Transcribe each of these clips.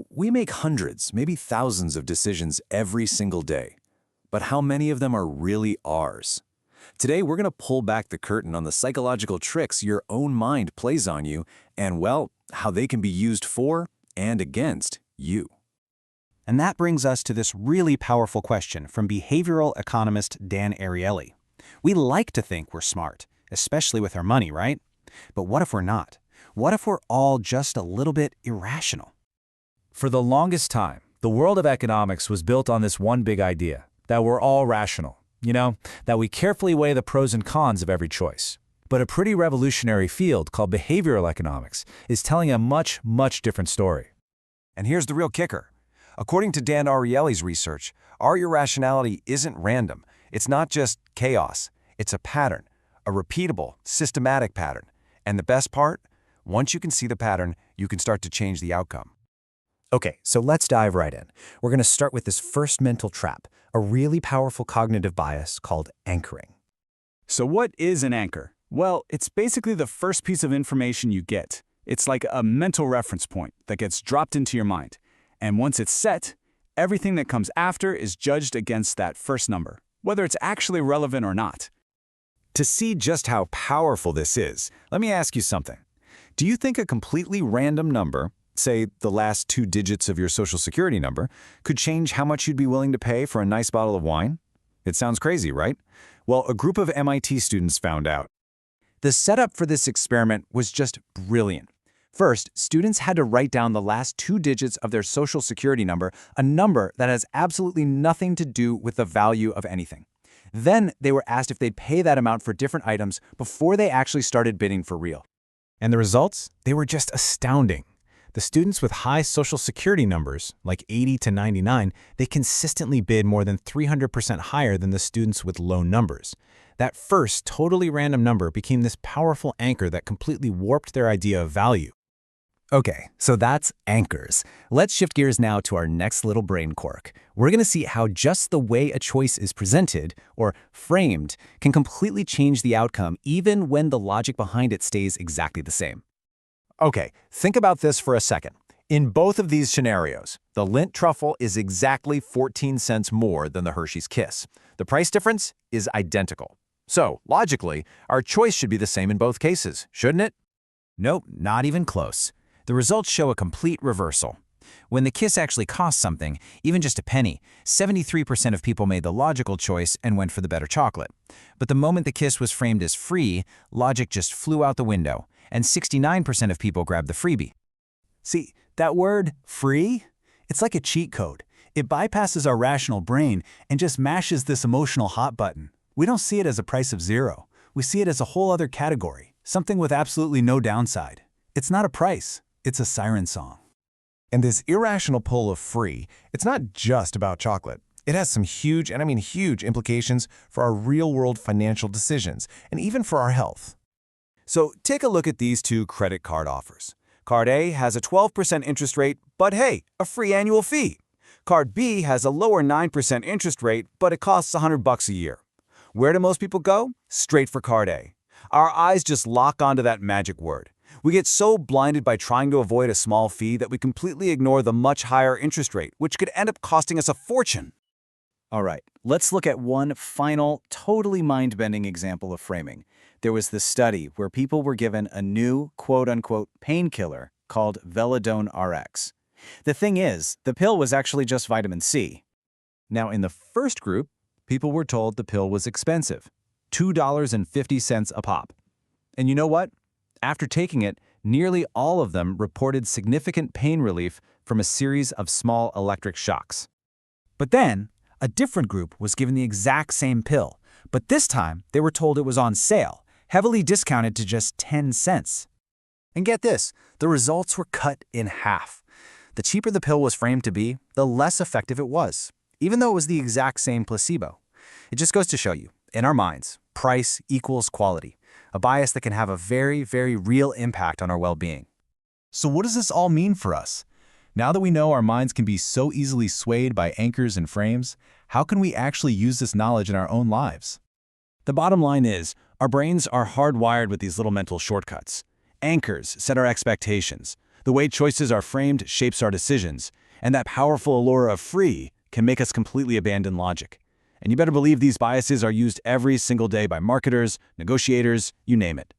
We make hundreds, maybe thousands of decisions every single day. But how many of them are really ours? Today, we're going to pull back the curtain on the psychological tricks your own mind plays on you and, well, how they can be used for and against you. And that brings us to this really powerful question from behavioral economist Dan Ariely. We like to think we're smart, especially with our money, right? But what if we're not? What if we're all just a little bit irrational? For the longest time, the world of economics was built on this one big idea, that we're all rational. That we carefully weigh the pros and cons of every choice. But a pretty revolutionary field called behavioral economics is telling a much, much different story. And here's the real kicker. According to Dan Ariely's research, our irrationality isn't random. It's not just chaos. It's a pattern, a repeatable, systematic pattern. And the best part? Once you can see the pattern, you can start to change the outcome. Okay, so let's dive right in. We're going to start with this first mental trap, a really powerful cognitive bias called anchoring. So what is an anchor? Well, it's basically the first piece of information you get. It's like a mental reference point that gets dropped into your mind. And once it's set, everything that comes after is judged against that first number, whether it's actually relevant or not. To see just how powerful this is, let me ask you something. Do you think a completely random number, say the last 2 digits of your social security number, could change how much you'd be willing to pay for a nice bottle of wine? It sounds crazy, right? Well, a group of MIT students found out. The setup for this experiment was just brilliant. First, students had to write down the last 2 digits of their social security number, a number that has absolutely nothing to do with the value of anything. Then they were asked if they'd pay that amount for different items before they actually started bidding for real. And the results? They were just astounding. The students with high social security numbers, like 80 to 99, they consistently bid more than 300% higher than the students with low numbers. That first totally random number became this powerful anchor that completely warped their idea of value. Okay, so that's anchors. Let's shift gears now to our next little brain quirk. We're going to see how just the way a choice is presented, or framed, can completely change the outcome even when the logic behind it stays exactly the same. Okay, think about this for a second. In both of these scenarios, the Lindt truffle is exactly 14 cents more than the Hershey's Kiss. The price difference is identical. So, logically, our choice should be the same in both cases, shouldn't it? Nope, not even close. The results show a complete reversal. When the Kiss actually cost something, even just a penny, 73% of people made the logical choice and went for the better chocolate. But the moment the Kiss was framed as free, logic just flew out the window, and 69% of people grabbed the freebie. See, that word, free, it's like a cheat code. It bypasses our rational brain and just mashes this emotional hot button. We don't see it as a price of zero. We see it as a whole other category, something with absolutely no downside. It's not a price, it's a siren song. And this irrational pull of free, it's not just about chocolate. It has some huge, and I mean huge, implications for our real-world financial decisions, and even for our health. So take a look at these 2 credit card offers. Card A has a 12% interest rate, but hey, a free annual fee. Card B has a lower 9% interest rate, but it costs $100 a year. Where do most people go? Straight for Card A. Our eyes just lock onto that magic word. We get so blinded by trying to avoid a small fee that we completely ignore the much higher interest rate, which could end up costing us a fortune. All right, let's look at one final, totally mind-bending example of framing. There was this study where people were given a new, quote-unquote, painkiller called Velladone RX. The thing is, the pill was actually just vitamin C. Now, in the first group, people were told the pill was expensive, $2.50 a pop. And you know what? After taking it, nearly all of them reported significant pain relief from a series of small electric shocks. But then, a different group was given the exact same pill, but this time they were told it was on sale, heavily discounted to just 10 cents. And get this, the results were cut in half. The cheaper the pill was framed to be, the less effective it was, even though it was the exact same placebo. It just goes to show you, in our minds, price equals quality, a bias that can have a very, very real impact on our well-being. So what does this all mean for us? Now that we know our minds can be so easily swayed by anchors and frames, how can we actually use this knowledge in our own lives? The bottom line is, our brains are hardwired with these little mental shortcuts. Anchors set our expectations. The way choices are framed shapes our decisions, and that powerful allure of free can make us completely abandon logic. And you better believe these biases are used every single day by marketers, negotiators, you name it.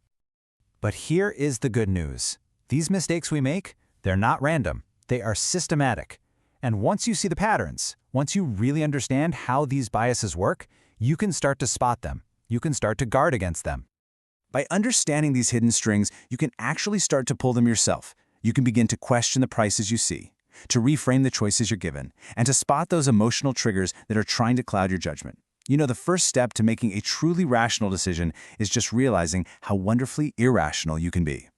But here is the good news. These mistakes we make, they're not random. They are systematic. And once you see the patterns, once you really understand how these biases work, you can start to spot them. You can start to guard against them. By understanding these hidden strings, you can actually start to pull them yourself. You can begin to question the prices you see, to reframe the choices you're given, and to spot those emotional triggers that are trying to cloud your judgment. You know, the first step to making a truly rational decision is just realizing how wonderfully irrational you can be.